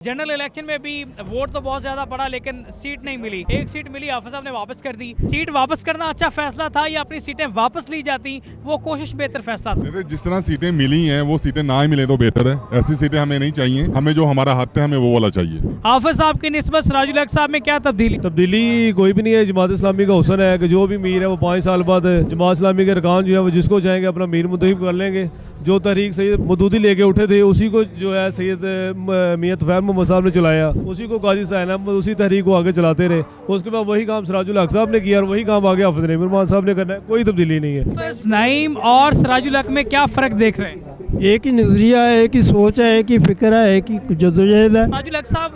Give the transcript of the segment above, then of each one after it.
General election में भी vote तो बहुत ज्यादा पड़ा लेकिन सीट नहीं मिली। एक सीट मिली, हाफिज साहब ने वापस कर दी। सीट वापस करना अच्छा फैसला था या अपनी सीटें वापस ली जाती वो कोशिश बेहतर फैसला था? जिस तरह सीटें मिली हैं वो सीटें ना ही मिले तो बेहतर है। ऐसी सीटें हमें नहीं चाहिए, हमें जो हमारा हक है हमें वो वाला चाहिए। हाफिज साहब की निस्बत सिराजुल हक साहब में क्या तब्दीली कोई भी नहीं है। जमात इस्लामी का हुसन है कि जो भी मीर है वो 5 साल बाद जमात इस्लामी के अरकान जो है वो जिसको चाहेंगे अपना मीर मुंतखब कर लेंगे। जो तहरीक सैयद मदूदी लेके उठे थे उसी को जो है सैयद मियां तुफैल मोहम्मद साहब ने चलाया, उसी को काजी सैन अहमद उसी तहरीक को आगे चलाते रहे। उसके बाद वही काम सिराजुल हक साहब ने किया और वही काम आगे हाफिज नईम उर साहब ने करना है। कोई तब्दीली नहीं है। हाफिज नईम और सिराजुल हक में क्या फर्क देख रहे हैं? एक ही नजरिया है, एक ही सोच है, एक ही फिक्र है, एक ही जदोजहद है। सिराजुल हक साहब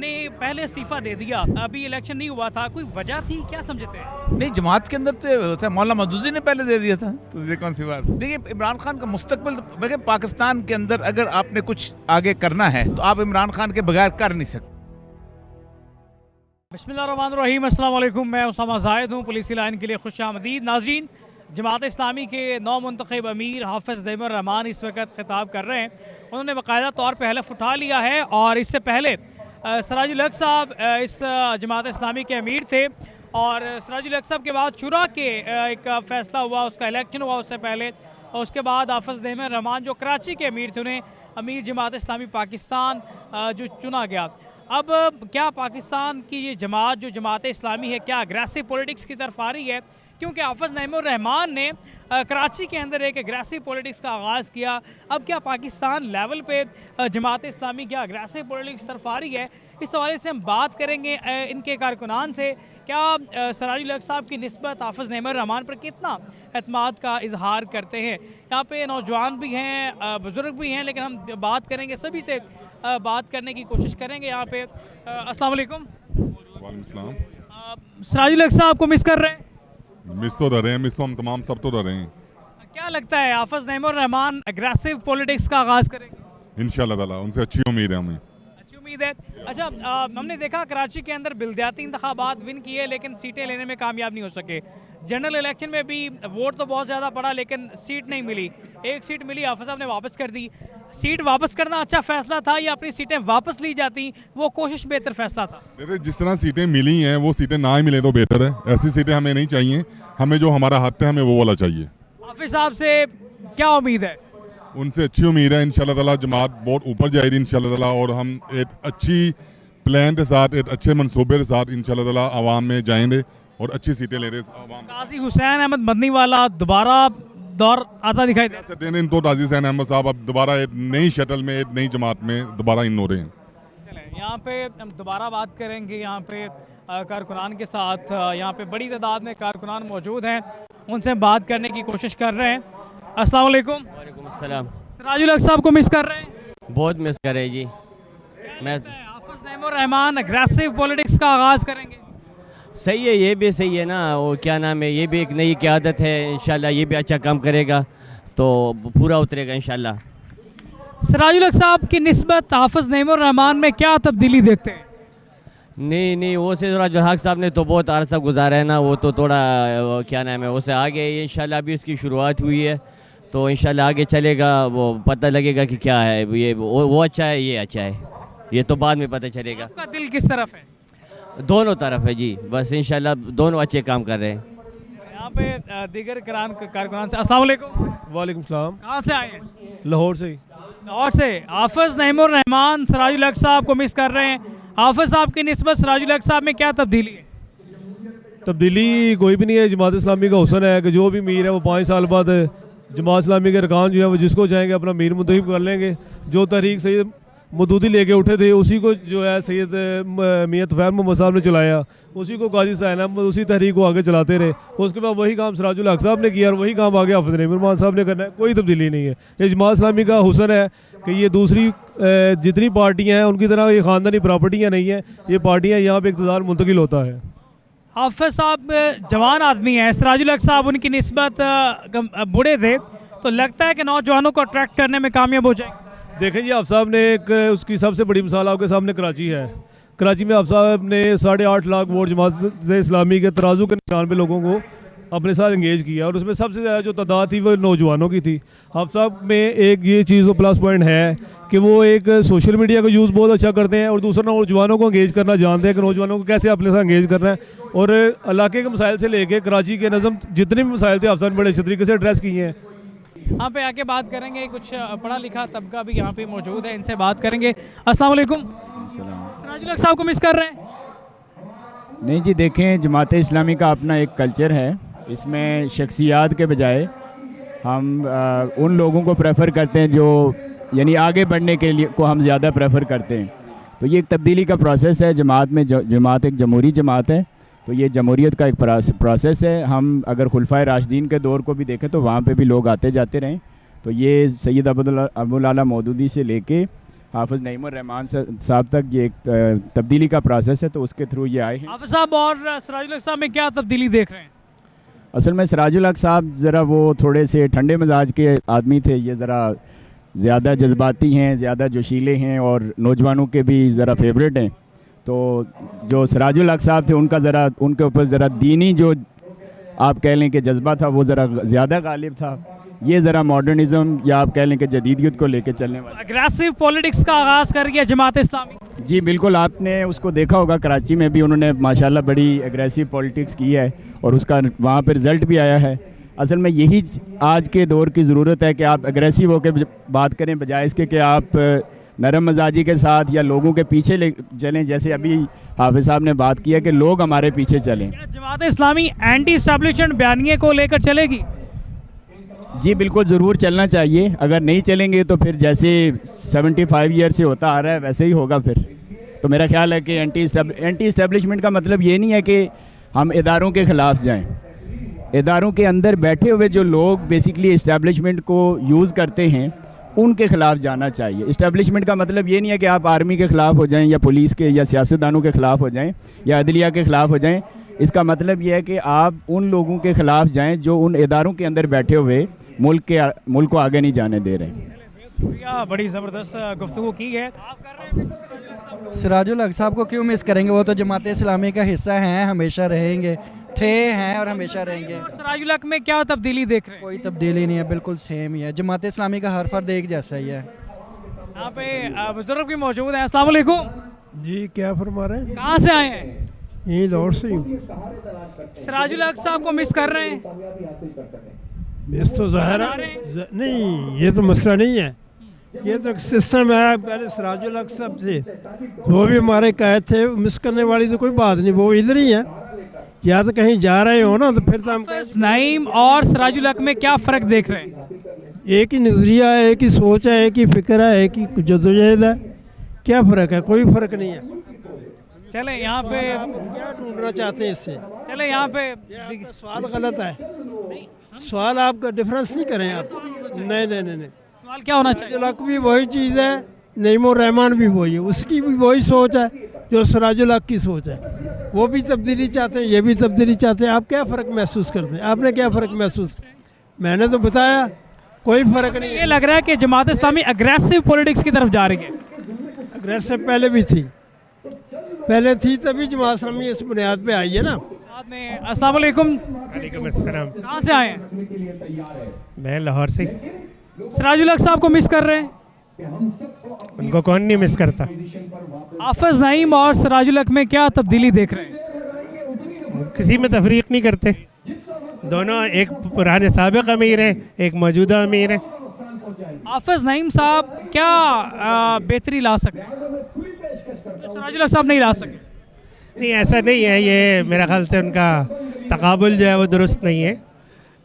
ने पहले इस्तीफा दे दिया, अभी इलेक्शन नहीं हुआ था, कोई वजह थी क्या समझते हैं? नहीं, जमात के अंदर तो मौलाना मदूदी ने पहले दे दिया था, तो ये कौन सी बात? देखिए, इमरान खान का मुस्तकबिल देखिए, पाकिस्तान के अंदर अगर आपने कुछ आगे करना है तो आप इमरान खान के बगैर कर नहीं सकते। बिस्मिल्लाहिर्रहमानिर्रहीम, अस्सलाम वालेकुम। मैं उसामा जाहिद हूँ, पुलिस लाइन के लिए खुशामदीद। नाज़रीन, जमात इस्लामी के नौ मुंतखब अमीर हाफिज नईम उर रहमान इस वक्त खिताब कर रहे हैं। उन्होंने बाकायदा तौर पर हलफ उठा लिया है और इससे पहले सिराजुल हक साहब इस जमात इस्लामी के अमीर थे और सिराजुल हक साहब के बाद शुरा के एक फ़ैसला हुआ, उसका इलेक्शन हुआ उससे पहले, और उसके बाद हाफिज नईम उर रहमान जो कराची के अमीर थे उन्हें अमीर जमात इस्लामी पाकिस्तान जो चुना गया। अब क्या पाकिस्तान की ये जमात जो जमात इस्लामी है क्या अग्रेसिव पॉलिटिक्स की तरफ आ रही है? क्योंकि हाफिज नईम उर रहमान ने कराची के अंदर एक अग्रेसिव पॉलिटिक्स का आगाज़ किया। अब क्या पाकिस्तान लेवल पे जमात इस्लामी क्या अग्रेसिव पॉलिटिक्स तरफ आ रही है? इस हवाले से हम बात करेंगे इनके कारकुनान से। क्या सिराजुल हक साहब की निस्बत हाफिज नईम उर रहमान पर कितना एतमाद का इजहार करते हैं? यहाँ पे नौजवान भी हैं, बुज़ुर्ग भी हैं, लेकिन हम बात करेंगे सभी से बात करने की कोशिश करेंगे। यहाँ पे अस्सलाम वालेकुम। वालेकुम सलाम। सिराजुल हक साहब को मिस कर रहे हैं? मिस तो रहे हैं, मिस तो हम तमाम सब तो रहे हैं। क्या लगता है हाफिज नईम उर रहमान अग्रेसिव पॉलिटिक्स का आगाज़ करेंगे? इंशाल्लाह ताला उनसे अच्छी उम्मीद है हमें। अच्छी उम्मीद है। अच्छा, हमने देखा कराची के अंदर बिलदियाती इंतखाबात विन किए लेकिन सीटें लेने में कामयाब नहीं हो सके। जनरल इलेक्शन में भी वोट तो बहुत ज़्यादा पड़ा लेकिन सीट नहीं मिली। एक सीट मिली, हाफिज साहब ने वापस कर दी। सीट वापस करना अच्छा फैसला था या अपनी सीटें वापस ली जाती वो कोशिश बेहतर फैसला था? देखिए, जिस तरह सीटें मिली हैं वो सीटें ना ही मिले तो बेहतर है। ऐसी सीटें हमें नहीं चाहिए, हमें जो हमारा हक है हमें वो वाला चाहिए। हाफिज साहब से क्या उम्मीद है? उनसे अच्छी उम्मीद है। इंशाल्लाह ताला जमात बहुत ऊपर जाएगी इंशाल्लाह ताला, और हम एक अच्छी प्लान के साथ, एक अच्छे मनसूबे के साथ इंशाल्लाह ताला आवाम में जाएंगे और अच्छी सीटें ले रहे आवाम। काजी हुसैन अहमद मदनी वाला दोबारा दौर आता दिखाई दे सकते हैं तो काजी हुसैन अहमद साहब अब दोबारा एक नई शटल में, एक नई जमात में दोबारा इन हो रहे हैं। चलें, यहाँ पे हम दोबारा बात करेंगे। यहाँ पे कारकुनान के साथ यहाँ पे बड़ी तादाद में कारकुनान मौजूद हैं, उनसे हम बात करने की कोशिश कर रहे हैं। अस्सलाम वालेकुम। वालेकुम अस्सलाम। सिराजुल हक साहब को मिस कर रहे हैं? बहुत मिस कर रहे जी। मैं हाफिज नईम उर रहमान अग्रेसिव पॉलिटिक्स का आगाज़ करेंगे? सही है, ये भी सही है ना। वो क्या नाम है, ये भी एक नई क़यादत है। इंशाल्लाह ये भी अच्छा काम करेगा तो पूरा उतरेगा इंशाल्लाह। सिराजुल हक साहब की निस्बत हाफिज नईम उर रहमान में क्या तब्दीली देखते हैं? नहीं, वो से सिराजुल हक साहब ने तो बहुत अरसा गुजारा है ना, वो तो थोड़ा क्या नाम है उससे आगे इंशाल्लाह अभी इसकी शुरुआत हुई है तो इंशाल्लाह आगे चलेगा, वो पता लगेगा कि क्या है ये, वो अच्छा है, ये अच्छा है, ये तो बाद में पता चलेगा। आपका दिल किस तरफ है? दोनों तरफ है जी, बस इंशाल्लाह दोनों अच्छे काम कर रहे हैं। यहाँ पे दीगर कारकुनान से अस्सलाम वालेकुम। वालेकुम सलाम। कहाँ से आए हैं? लाहौर से ही। लाहौर से। हाफिज नईम उर रहमान सिराजुल हक साहब को मिस कर रहे हैं। हाफिज साहब की निस्बत सिराजुल हक साहब में क्या तब्दीली है? तब्दीली कोई भी नहीं है। जमात इस्लामी का हुसन है कि जो भी मीर है वो 5 साल बाद जमात इस्लामी के अरकान जो है वो जिसको चाहेंगे अपना मीर मुंतखब कर लेंगे। जो तहरीक सैयद मदूदी लेके उठे थे उसी को जो है सैयद मियां तुफैल मोहम्मद साहब ने चलाया, उसी को काजी सैन अहमद उसी तहरीक को आगे चलाते रहे। उसके बाद वही काम सिराजुल हक साहब ने किया और वही काम आगे हाफिज नईम उर साहब ने करना है। कोई तब्दीली नहीं है। ये जमात इस्लामी का हुसन है कि ये दूसरी जितनी पार्टियाँ हैं उनकी तरह ये ख़ानदानी प्रॉपर्टियाँ नहीं हैं, ये पार्टियाँ यहाँ पर इक़्तिदार मुंतकिल होता है। हाफिज साहब जवान आदमी हैं, सिराजुल हक साहब उनकी निस्बत बूढ़े थे, तो लगता है कि नौजवानों को अट्रैक्ट करने में कामयाब हो जाएंगे। देखें जी, आप साहब ने एक उसकी सबसे बड़ी मिसाल आपके सामने कराची है। कराची में आप साहब ने 8.5 लाख वोट जमात इस्लामी के तराजू के निशान पे लोगों को अपने साथ इंगेज किया, और उसमें सबसे ज़्यादा जो तादाद थी वो नौजवानों की थी। हाफ़िज़ साहब में एक ये चीज़ प्लस पॉइंट है कि वो एक सोशल मीडिया का यूज़ बहुत अच्छा करते हैं, और दूसरा नौजवानों को इंगेज करना जानते हैं कि नौजवानों को कैसे अपने साथ इंगेज करना है। और इलाके के मसाइल से लेके कराची के नज़म जितने भी मसाइल थे हाफ़िज़ साहब ने बड़े अच्छे तरीके से एड्रेस किए हैं। यहाँ पे आके बात करेंगे, कुछ पढ़ा लिखा तबका भी यहाँ पे मौजूद है, इनसे बात करेंगे। अस्सलाम वालेकुम। सिराजुल हक साहब को मिस कर रहे हैं? नहीं जी, देखें, जमात इस्लामी का अपना एक कल्चर है, इसमें शख्सियात के बजाय हम उन लोगों को प्रेफर करते हैं जो यानी आगे बढ़ने के लिए को हम ज़्यादा प्रेफर करते हैं। तो ये एक तब्दीली का प्रोसेस है जमात में। जमात एक जमहूरी जमात है, तो ये जमहूरियत का एक प्रोसेस है। हम अगर खुलफाए राशिदीन के दौर को भी देखें तो वहाँ पे भी लोग आते जाते रहे। तो ये सैयद अबुल आला मौदूदी से लेके हाफिज़ नईमुर रहमान साहब तक ये एक तब्दीली का प्रोसेस है, तो उसके थ्रू ये आए हैं। हाफिज़ साहब और सिराजुल हक साहब में क्या तब्दीली देख रहे हैं? असल में सिराजुल हक साहब ज़रा वो थोड़े से ठंडे मिजाज के आदमी थे, ये ज़रा ज़्यादा जज्बाती हैं, ज़्यादा जोशीले हैं और नौजवानों के भी ज़रा फेवरेट हैं। तो जो सिराजुल हक साहब थे उनका ज़रा उनके ऊपर ज़रा दीनी जो आप कह लें कि जज्बा था वो ज़रा ज़्यादा गालिब था। ये ज़रा मॉडर्निज़म या आप कह लें कि जदीदियत को लेकर चलने वाला अग्रेसिव पॉलिटिक्स का आगाज़ कर गया जमात इस्लामी। जी बिल्कुल, आपने उसको देखा होगा, कराची में भी उन्होंने माशाल्लाह बड़ी एग्रेसिव पॉलिटिक्स की है और उसका वहाँ पर रिज़ल्ट भी आया है। असल में यही आज के दौर की ज़रूरत है कि आप एग्रेसिव होकर बात करें, बजाय इसके कि आप नरम मजाजी के साथ या लोगों के पीछे ले चलें। जैसे अभी हाफिज़ साहब ने बात किया कि लोग हमारे पीछे चलें। क्या जमात इस्लामी एंटी एस्टेब्लिशमेंट बयानिए को लेकर चलेगी? जी बिल्कुल, ज़रूर चलना चाहिए। अगर नहीं चलेंगे तो फिर जैसे 75 ईयर से होता आ रहा है वैसे ही होगा फिर। तो मेरा ख्याल है कि एंटी एस्टेब्लिशमेंट का मतलब ये नहीं है कि हम इदारों के ख़िलाफ़ जाएं। इदारों के अंदर बैठे हुए जो लोग बेसिकली इस्टेब्लिशमेंट को यूज़ करते हैं उनके ख़िलाफ़ जाना चाहिए। इस्टेब्लिशमेंट का मतलब ये नहीं है कि आप आर्मी के ख़िलाफ़ हो जाएं या पुलिस के या सियासतदानों के ख़िलाफ़ हो जाएं या अदलिया के ख़िलाफ़ हो जाएं। इसका मतलब ये है कि आप उन लोगों के ख़िलाफ़ जाएं जो उन इदारों के अंदर बैठे हुए मुल्क को आगे नहीं जाने दे रहे। शुक्रिया, बड़ी ज़बरदस्त गुफ्तगू की है। आप कर रहे हैं सिराजुल हक साहब को क्यों मिस करेंगे? वो तो जमात इस्लामी का हिस्सा हैं, हमेशा रहेंगे, थे हैं और हमेशा रहेंगे। सिराजुल हक में क्या तब्दीली देख रहे हैं? कोई तब्दीली नहीं है, बिल्कुल सेम ही है। जमात इस्लामी का हर फर्द एक जैसा ही है। यहाँ पे बुजुर्ग भी मौजूद हैं। अस्सलाम वालेकुम। जी, क्या फरमा रहे हैं? कहाँ से आए हैं? यही लाहौर से हूँ। सिराजुल हक साहब को मिस कर रहे हैं? मिस तो ज़ाहिर है नहीं, ये तो मसला नहीं है, ये तो सिस्टम है। पहले सिराजुल हक साहब से वो भी हमारे कैद थे, मिस करने वाली तो कोई बात नहीं, वो इधर ही है। या तो कहीं जा रहे हो ना तो फिर तो हम नईम और सिराजुल हक में क्या फ़र्क देख रहे हैं? एक ही नज़रिया है, एक ही सोच है, एक ही फिक्र है, एक ही जदोजहद है। क्या फ़र्क है? कोई फ़र्क नहीं है। चले यहाँ पे क्या ढूंढना चाहते हैं इससे? चले यहाँ पे आपका सवाल गलत है। सवाल आपका डिफरेंस नहीं करें आप। नहीं नहीं नहीं नहीं, सवाल क्या होना चाहिए? सिराजुल हक भी वही चीज़ है, नईमुर रहमान भी वही है, उसकी भी वही सोच है जो सिराजुल हक की सोच है। वो भी तब्दीली चाहते हैं, ये भी तब्दीली चाहते हैं। आप क्या फ़र्क महसूस करते हैं? आपने क्या फ़र्क महसूस किया? मैंने तो बताया कोई फ़र्क नहीं। ये लग रहा है कि जमात इस्लामी अग्रेसिव पॉलिटिक्स की तरफ जा रही है। अग्रेसिव पहले भी थी, पहले थी, तभी जमात इस्लामी इस बुनियाद पे आई है ना। बाद में अस्सलाम वालेकुम। वालेकुम अस्सलाम। कहाँ से आए हैं? मैं लाहौर से। सिराजुल हक साहब को मिस कर रहे हैं? उनको कौन नहीं मिस करता। हाफिज़ नईम और सिराजुल हक में क्या तब्दीली देख रहे हैं? किसी में तफरीक नहीं करते, दोनों एक पुराने साबिक अमीर हैं, एक मौजूदा अमीर है। हाफिज़ नईम साहब क्या बेहतरी ला सकते हैं सिराजुल हक साहब नहीं ला सके? नहीं, ऐसा नहीं है। ये मेरा ख्याल से उनका तकाबुल जो है वो दुरुस्त नहीं है।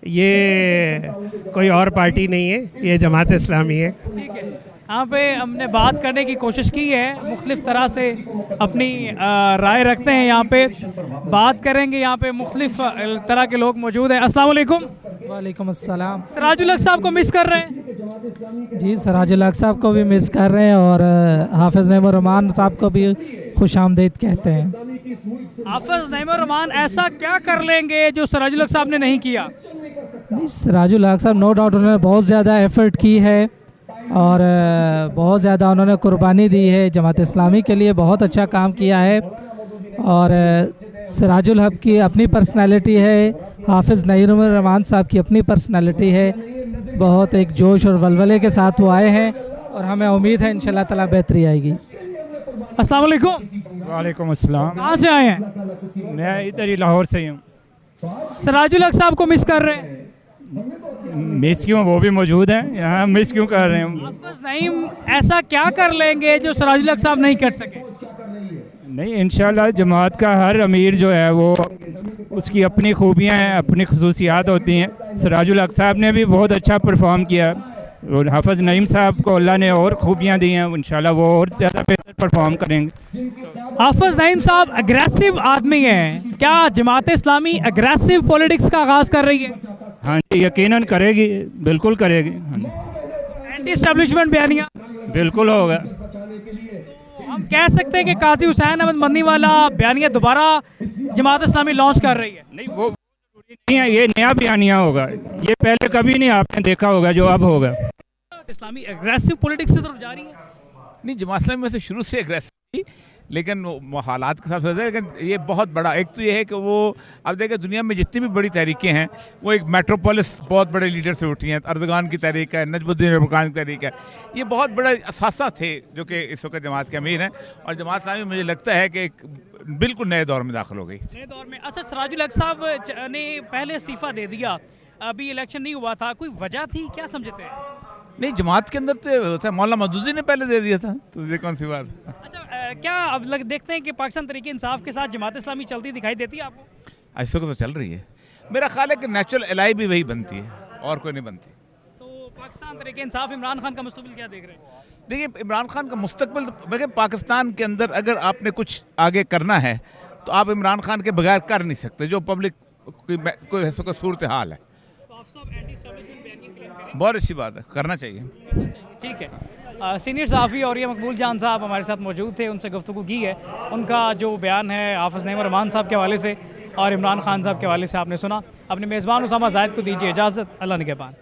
ये कोई और पार्टी नहीं है, ये जमात इस्लामी है। ठीक है, यहाँ पे हमने बात करने की कोशिश की है, मुख्तलिफ़ तरह से अपनी राय रखते हैं। यहाँ पे बात करेंगे, यहाँ पे मुख्तलिफ़ तरह के लोग मौजूद हैं। अस्सलाम वालेकुम। वालेकुम अस्सलाम। सिराजुल हक साहब को मिस कर रहे हैं? जी, सिराजुल हक साहब को भी मिस कर रहे हैं और हाफिज़ नईमुर रहमान साहब को भी खुशामदीद कहते हैं। हाफिज़ नईमुर रहमान ऐसा क्या कर लेंगे जो सिराजुल हक साहब ने नहीं किया? नहीं, सिराजुल हक साहब नो डाउट उन्होंने बहुत ज़्यादा एफ़र्ट की है और बहुत ज़्यादा उन्होंने कुर्बानी दी है, जमात इस्लामी के लिए बहुत अच्छा काम किया है। और सिराजुल हक की अपनी पर्सनालिटी है, हाफिज़ नईम रहमान साहब की अपनी पर्सनालिटी है, बहुत एक जोश और वलवले के साथ वो आए हैं और हमें उम्मीद है इंशाल्लाह ताला बेहतरी आएगी। अस्सलाम वालेकुम। वालेकुम अस्सलाम। कहाँ से आए हैं? मैं इधर ही लाहौर से ही हूँ। सिराजुल हक साहब को मिस कर रहे हैं? मिस क्यों, वो भी मौजूद हैं यहाँ, मिस क्यों कर रहे हैं? हाफिज़ नईम ऐसा क्या कर लेंगे जो सिराजुल हक साहब नहीं कर सके? नहीं, इंशाल्लाह जमात का हर अमीर जो है वो उसकी अपनी खूबियाँ हैं, अपनी खसूसियात होती हैं। सिराजुल हक साहब ने भी बहुत अच्छा परफॉर्म किया और हाफिज़ नईम साहब को अल्लाह ने और खूबियाँ दी हैं, इंशाल्लाह वो और ज़्यादा बेहतर परफॉर्म करेंगे। हाफिज़ नईम साहब अग्रेसिव आदमी हैं, क्या जमात इस्लामी अग्रेसिव पॉलिटिक्स का आगाज़ कर रही है? हाँ जी, यकीनन करेगी, बिल्कुल करेगी। एंटी एस्टेब्लिशमेंट बयानिया बिल्कुल होगा। तो हम कह सकते हैं कि काजी हुसैन अहमद मदनी वाला बयानिया दोबारा जमात इस्लामी लॉन्च कर रही है? नहीं, वो जरूरी नहीं है, ये नया बयानिया होगा, ये पहले कभी नहीं आपने देखा होगा जो अब होगा। इस्लामी अग्रेसिव पॉलिटिक्स की तरफ जा रही है? नहीं, जमात इस्लामी में से शुरू से एग्रेसिव थी, लेकिन वो हालात के साथ साथ, लेकिन ये बहुत बड़ा एक तो ये है कि वो अब देखें दुनिया में जितनी भी बड़ी तहरीकें हैं वो एक मेट्रोपोलिस बहुत बड़े लीडर से उठी हैं। अर्दगान की तहरीक है, नजमुद्दीन अरबकान की तहरीक है, ये बहुत बड़े असासा थे जो कि इस वक्त जमात के अमीर हैं। और जमात इस्लामी मुझे लगता है कि बिल्कुल नए दौर में दाखिल हो गई। नए दौर में। अच्छा, सिराजुल हक साहब ने पहले इस्तीफ़ा दे दिया, अभी इलेक्शन नहीं हुआ था, कोई वजह थी, क्या समझते हैं? नहीं, जमात के अंदर तो मौलाना मदूदी ने पहले दे दिया था, तो ये कौन सी बात? अच्छा, क्या अब देखते हैं कि पाकिस्तान तरीके इंसाफ के साथ जमात इस्लामी चलती दिखाई देती है आपको? इस वक्त तो चल रही है। मेरा ख्याल है कि नेचुरल एलाई भी वही बनती है और कोई नहीं बनती। तो पाकिस्तान तरीके इंसाफ इमरान खान का मुस्तकबिल क्या देख रहे हैं? देखिए, इमरान खान का मुस्तकबिल देखिए, पाकिस्तान के अंदर अगर आपने कुछ आगे करना है तो आप इमरान खान के बगैर कर नहीं सकते, जो पब्लिक कोई सूरत हाल है। तो आप सब एंटी एस्टेब्लिशमेंट बयानिया क्लेम करें? बहुत अच्छी बात है, करना चाहिए। ठीक है। सीनियर सहाफ़ी और ये मकबूल जान साहब हमारे साथ मौजूद थे, उनसे गुफ्तगू की है। उनका जो बयान है हाफिज़ नईम रहमान साहब के हवाले से और इमरान खान साहब के हवाले से आपने सुना। अपने मेज़बान उसामा ज़ाहिद को दीजिए इजाज़त। अल्लाह निगहबान।